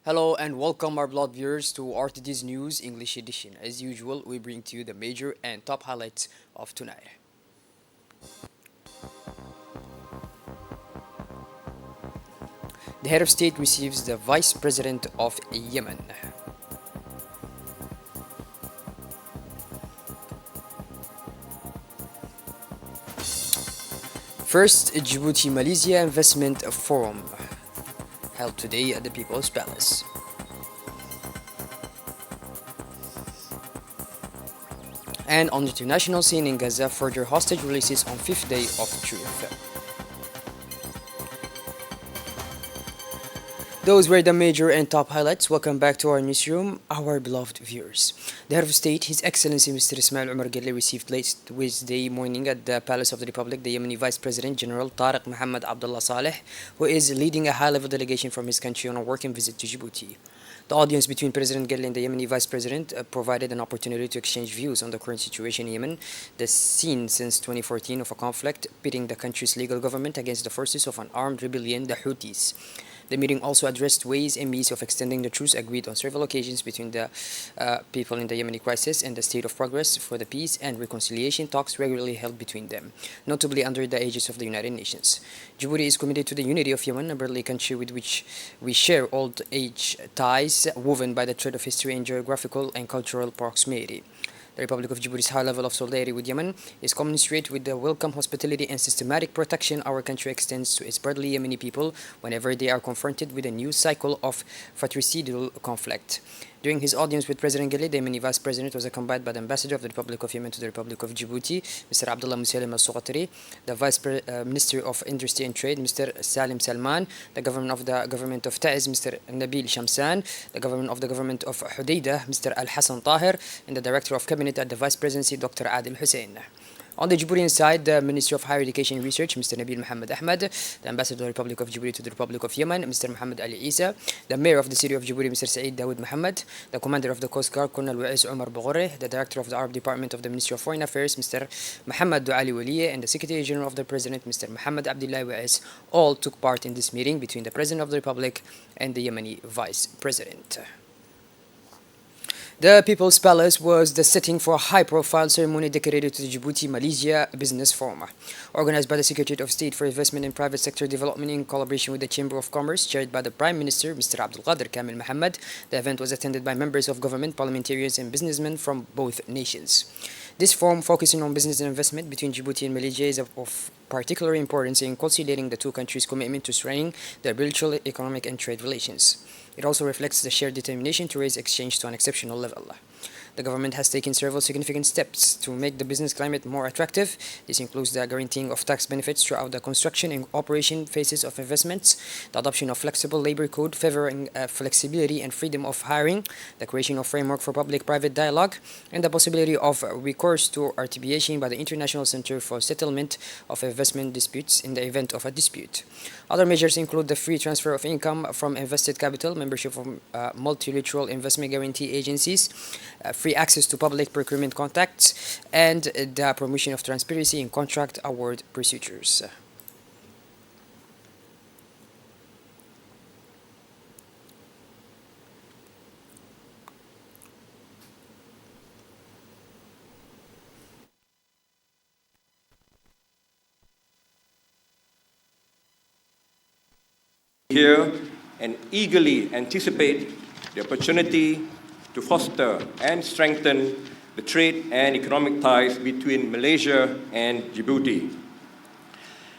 Hello and welcome our blood viewers to RTD's News English edition. As usual, we bring to you the major and top highlights of tonight. The head of state receives the vice president of Yemen. First Djibouti Malaysia Investment Forum held today at the People's Palace. And on the international scene in Gaza, further hostage releases on fifth day of truce. Those were the major and top highlights. Welcome back to our newsroom, our beloved viewers. The head of state, His Excellency Mr. Ismail Omar Ghali, received late Wednesday morning at the Palace of the Republic the Yemeni Vice President General Tariq Mohammed Abdullah Saleh, who is leading a high-level delegation from his country on a working visit to Djibouti. The audience between President Ghali and the Yemeni Vice President provided an opportunity to exchange views on the current situation in Yemen, the scene since 2014 of a conflict pitting the country's legal government against the forces of an armed rebellion, the Houthis. The meeting also addressed ways and means of extending the truce agreed on several occasions between the people in the Yemeni crisis and the state of progress for the peace and reconciliation talks regularly held between them, notably under the aegis of the United Nations. Djibouti is committed to the unity of Yemen, a brotherly country with which we share old-age ties woven by the thread of history and geographical and cultural proximity. The Republic of Djibouti's high level of solidarity with Yemen is commensurate with the welcome hospitality and systematic protection our country extends to its brotherly Yemeni people whenever they are confronted with a new cycle of fratricidal conflict. During his audience with President Ghali, the Yemeni Vice President was accompanied by the Ambassador of the Republic of Yemen to the Republic of Djibouti, Mr. Abdullah Musalim al-Suqatri, the Minister of Industry and Trade, Mr. Salim Salman, the Governor of the Government of Taiz, Mr. Nabil Shamsan, the Governor of the Government of Hudaydah, Mr. Al-Hassan Tahir, and the Director of Cabinet at the Vice Presidency, Dr. Adil Hussein. On the Djiboutian side, the Ministry of Higher Education and Research, Mr. Nabil Mohammed Ahmed, the Ambassador of the Republic of Djibouti to the Republic of Yemen, Mr. Mohammed Ali Isa, the Mayor of the City of Djibouti, Mr. Saeed Dawood Mohammed, the Commander of the Coast Guard, Colonel Wa'is Omar Boghore, the Director of the Arab Department of the Ministry of Foreign Affairs, Mr. Mohammed Douali Waliye, and the Secretary General of the President, Mr. Mohammed Abdullah Wa'is, all took part in this meeting between the President of the Republic and the Yemeni Vice President. The People's Palace was the setting for a high-profile ceremony dedicated to the Djibouti Malaysia Business Forum. Organized by the Secretary of State for Investment and Private Sector Development in collaboration with the Chamber of Commerce, chaired by the Prime Minister, Mr. Abdul Qadir Kamil Mohammed, the event was attended by members of government, parliamentarians, and businessmen from both nations. This forum, focusing on business and investment between Djibouti and Malaysia, is of particular importance in consolidating the two countries' commitment to strengthening their bilateral economic and trade relations. It also reflects the shared determination to raise exchange to an exceptional level. The government has taken several significant steps to make the business climate more attractive. This includes the guaranteeing of tax benefits throughout the construction and operation phases of investments, the adoption of flexible labor code favoring flexibility and freedom of hiring, the creation of framework for public-private dialogue, and the possibility of recourse to arbitrage by the International Center for Settlement of Investment Disputes in the event of a dispute. Other measures include the free transfer of income from invested capital, membership of multilateral investment guarantee agencies, free access to public procurement contacts, and the promotion of transparency in contract award procedures. Here and eagerly anticipate the opportunity to foster and strengthen the trade and economic ties between Malaysia and Djibouti.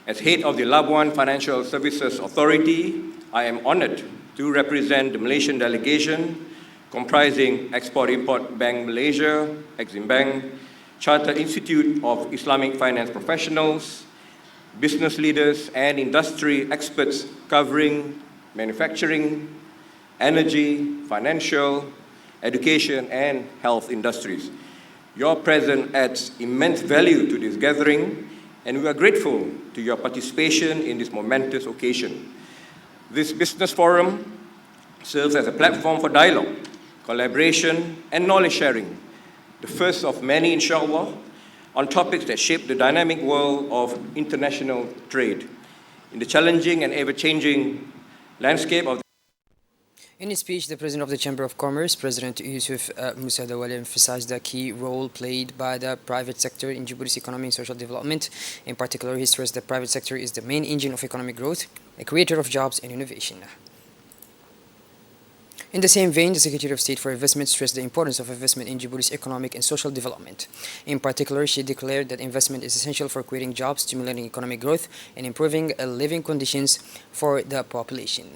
As head of the Labuan Financial Services Authority, I am honored to represent the Malaysian delegation comprising Export-Import Bank Malaysia, Exim Bank, Chartered Institute of Islamic Finance Professionals, business leaders and industry experts covering manufacturing, energy, financial, education, and health industries. Your presence adds immense value to this gathering, and we are grateful to your participation in this momentous occasion. This business forum serves as a platform for dialogue, collaboration, and knowledge sharing, the first of many, inshallah, on topics that shape the dynamic world of international trade. In the challenging and ever-changing landscape of In his speech, the president of the Chamber of Commerce, President Yusuf Musa Dawali, emphasized the key role played by the private sector in Djibouti's economy and social development. In particular, he stressed the private sector is the main engine of economic growth, a creator of jobs and innovation. In the same vein, the Secretary of State for Investment stressed the importance of investment in Djibouti's economic and social development. In particular, she declared that investment is essential for creating jobs, stimulating economic growth, and improving living conditions for the population.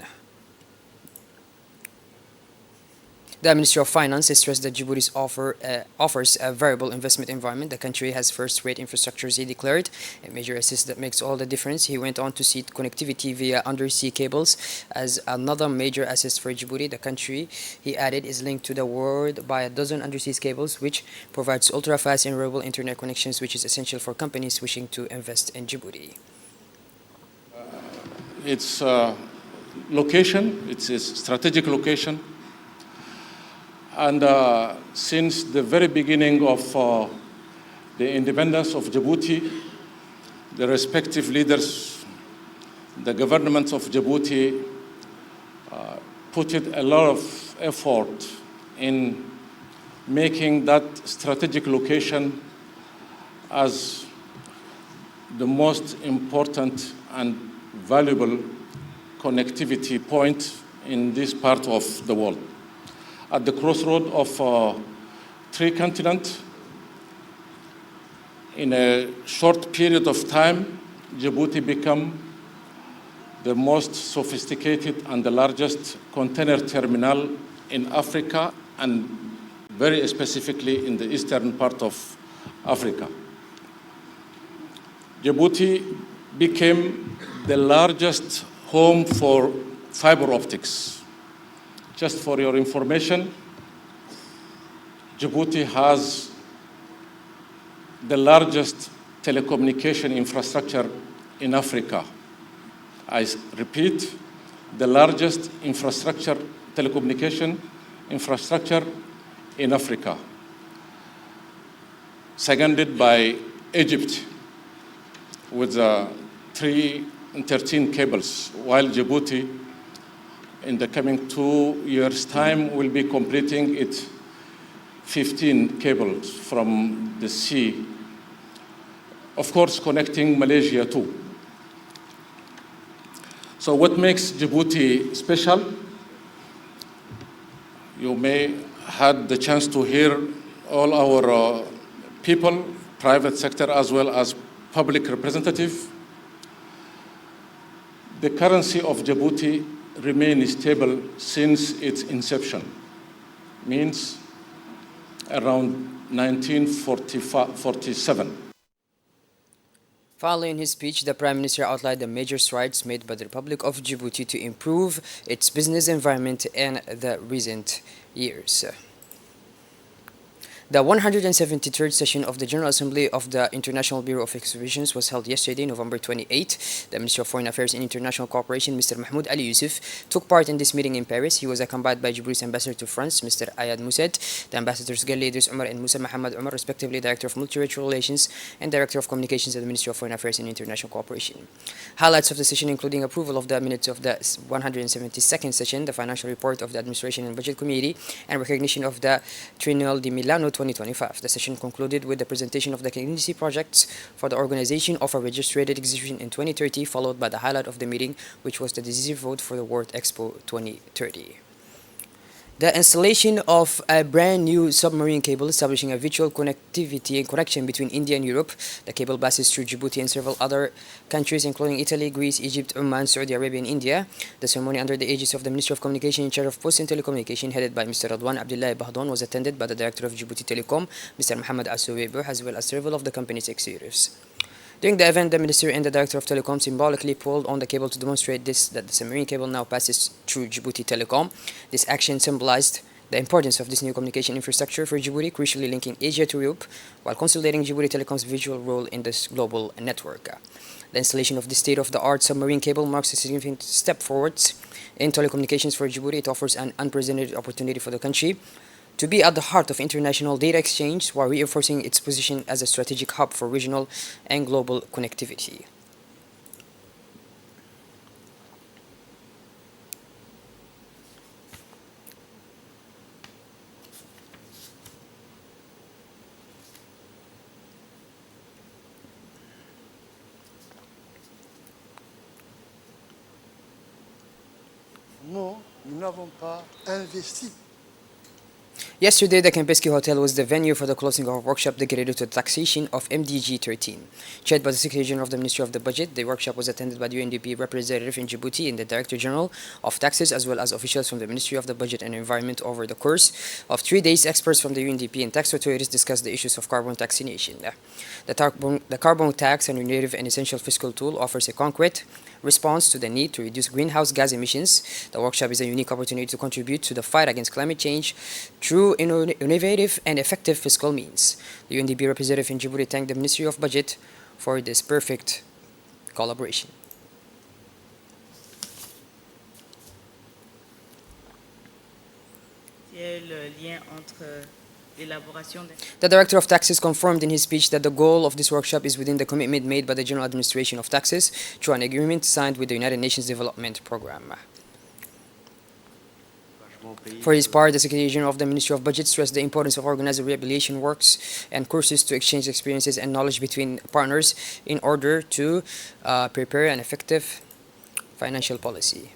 The Ministry of Finance has stressed that Djibouti offers a variable investment environment. The country has first-rate infrastructures, he declared, a major assist that makes all the difference. He went on to cite connectivity via undersea cables as another major asset for Djibouti. The country, he added, is linked to the world by a dozen undersea cables, which provides ultra-fast and reliable internet connections, which is essential for companies wishing to invest in Djibouti. Its location, it's a strategic location. And since the very beginning of the independence of Djibouti, the respective leaders, the governments of Djibouti put a lot of effort in making that strategic location as the most important and valuable connectivity point in this part of the world. At the crossroad of three continents, in a short period of time, Djibouti became the most sophisticated and the largest container terminal in Africa, and very specifically in the eastern part of Africa. Djibouti became the largest home for fiber optics. Just for your information, Djibouti has the largest telecommunication infrastructure in Africa. I repeat, the largest telecommunication infrastructure in Africa, seconded by Egypt with 13 cables, while Djibouti in the coming 2 years' time will be completing its 15 cables from the sea, of course connecting Malaysia too. So what makes Djibouti special? You may had the chance to hear all our people, private sector as well as public representative. The currency of Djibouti remained stable since its inception, means around 1947. Finally, in his speech, the Prime Minister outlined the major strides made by the Republic of Djibouti to improve its business environment in the recent years. The 173rd session of the General Assembly of the International Bureau of Exhibitions was held yesterday, November 28. The Minister of Foreign Affairs and International Cooperation, Mr. Mahmoud Ali Yusuf, took part in this meeting in Paris. He was accompanied by Djibouti's ambassador to France, Mr. Ayad Mousset, the ambassadors Gali Idris Umar and Musa Mohammed Umar, respectively Director of Multilateral Relations and Director of Communications at the Ministry of Foreign Affairs and International Cooperation. Highlights of the session including approval of the minutes of the 172nd session, the financial report of the Administration and Budget Committee, and recognition of the Triennale di Milano 2025. The session concluded with the presentation of the contingency projects for the organization of a registered exhibition in 2030, followed by the highlight of the meeting, which was the decisive vote for the World Expo 2030. The installation of a brand new submarine cable establishing a virtual connectivity and connection between India and Europe. The cable passes through Djibouti and several other countries including Italy, Greece, Egypt, Oman, Saudi Arabia and India. The ceremony under the aegis of the Ministry of Communication in charge of Post and Telecommunication headed by Mr. Radwan Abdullah Bahdon was attended by the Director of Djibouti Telecom, Mr. Mohammed Assouebou, as well as several of the company's executives. During the event, the Minister and the Director of Telecom symbolically pulled on the cable to demonstrate that the submarine cable now passes through Djibouti Telecom. This action symbolized the importance of this new communication infrastructure for Djibouti, crucially linking Asia to Europe, while consolidating Djibouti Telecom's visual role in this global network. The installation of this state-of-the-art submarine cable marks a significant step forwards in telecommunications for Djibouti. It offers an unprecedented opportunity for the country to be at the heart of international data exchange while reinforcing its position as a strategic hub for regional and global connectivity. n'avons pas investi. Yesterday, the Kempinski Hotel was the venue for the closing of a workshop dedicated to the taxation of MDG 13. Chaired by the Secretary General of the Ministry of the Budget, the workshop was attended by the UNDP representative in Djibouti and the Director General of Taxes, as well as officials from the Ministry of the Budget and Environment. Over the course of 3 days, experts from the UNDP and tax authorities discussed the issues of carbon taxation. The carbon tax, an innovative and essential fiscal tool, offers a concrete response to the need to reduce greenhouse gas emissions. The workshop is a unique opportunity to contribute to the fight against climate change through innovative and effective fiscal means. The UNDP representative in Djibouti thanked the Ministry of Budget for this perfect collaboration. The Director of Taxes confirmed in his speech that the goal of this workshop is within the commitment made by the General Administration of Taxes through an agreement signed with the United Nations Development Programme. For his part, the Secretary General of the Ministry of Budget stressed the importance of organizing rehabilitation works and courses to exchange experiences and knowledge between partners in order to prepare an effective financial policy.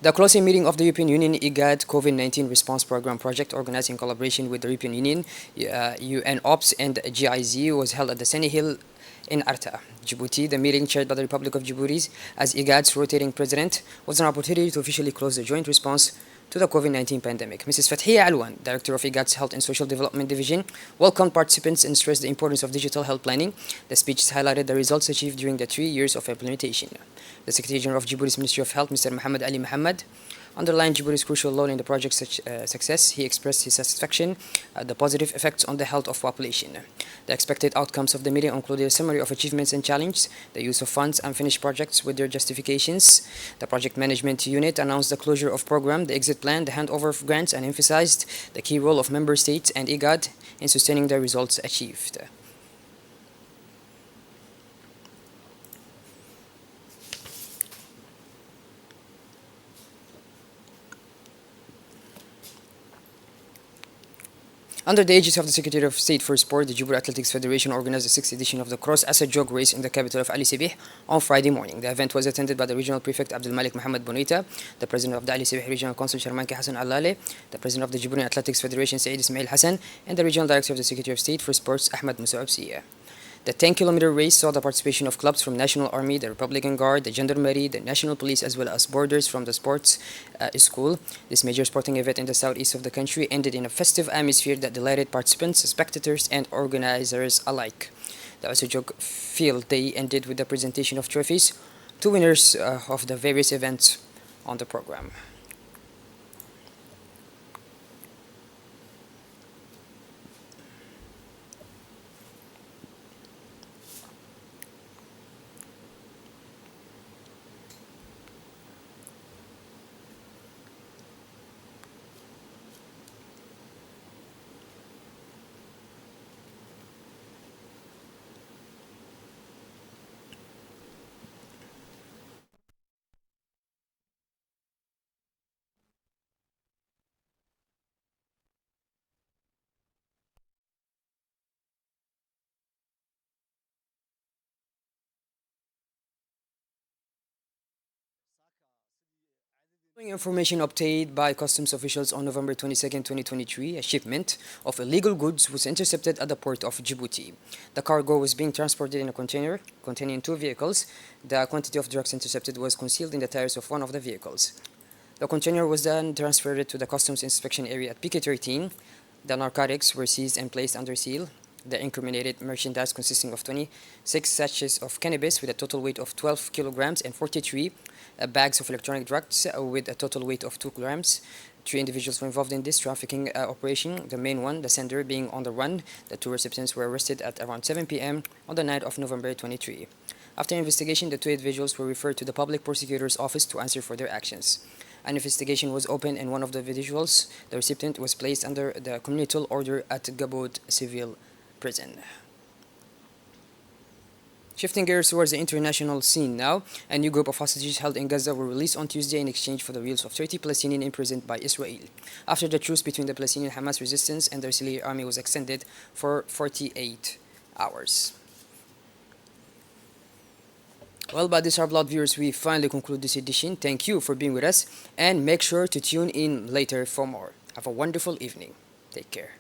The closing meeting of the European Union IGAD COVID-19 Response Program project, organized in collaboration with the European Union, UN OPS, and GIZ, was held at the Seni Hill in Arta, Djibouti. The meeting, chaired by the Republic of Djibouti as IGAD's rotating president, was an opportunity to officially close the joint response to the COVID-19 pandemic. Mrs. Fathia Alwan, Director of IGAD's Health and Social Development Division, welcomed participants and stressed the importance of digital health planning. The speeches highlighted the results achieved during the 3 years of implementation. The Secretary General of Djibouti's Ministry of Health, Mr. Mohammed Ali Mohammed, underlined Djibouti's crucial role in the project's success. He expressed his satisfaction at the positive effects on the health of population. The expected outcomes of the meeting included a summary of achievements and challenges, the use of funds, unfinished projects with their justifications. The project management unit announced the closure of program, the exit plan, the handover of grants, and emphasized the key role of member states and IGAD in sustaining the results achieved. Under the aegis of the Secretary of State for Sport, the Jbu Athletics Federation organized the 6th edition of the Cross Asset Jog Race in the capital of Ali Sibih on Friday morning. The event was attended by the Regional Prefect Abdul Malik Mohammed Bonita, the President of the Ali Sibih Regional Council Sharmanki Hassan Allale, the President of the Djibouti Athletics Federation Saeed Ismail Hassan, and the Regional Director of the Secretary of State for Sports Ahmed Musaab Siya. The 10-kilometer race saw the participation of clubs from National Army, the Republican Guard, the Gendarmerie, the National Police, as well as boarders from the sports school. This major sporting event in the southeast of the country ended in a festive atmosphere that delighted participants, spectators, and organizers alike. The Asajog Field Day ended with the presentation of trophies to winners of the various events on the program. Information obtained by customs officials on November 22, 2023, a shipment of illegal goods was intercepted at the port of Djibouti. The cargo was being transported in a container containing 2 vehicles. The quantity of drugs intercepted was concealed in the tires of one of the vehicles. The container was then transferred to the customs inspection area at PK13. The narcotics were seized and placed under seal. The incriminated merchandise, consisting of 26 sachets of cannabis with a total weight of 12 kilograms and 43 bags of electronic drugs with a total weight of 2 grams. 3 individuals were involved in this trafficking operation, the main one, the sender, being on the run. The 2 recipients were arrested at around 7 p.m. on the night of November 23. After investigation, the 2 individuals were referred to the public prosecutor's office to answer for their actions. An investigation was opened, and one of the individuals, the recipient, was placed under the communal order at Gabot Civil Prison. Shifting gears towards the international scene now, a new group of hostages held in Gaza were released on Tuesday in exchange for the release of 30 Palestinians imprisoned by Israel, after the truce between the Palestinian Hamas resistance and the Israeli army was extended for 48 hours. Well, by this, our blood viewers, we finally conclude this edition. Thank you for being with us, and make sure to tune in later for more. Have a wonderful evening. Take care.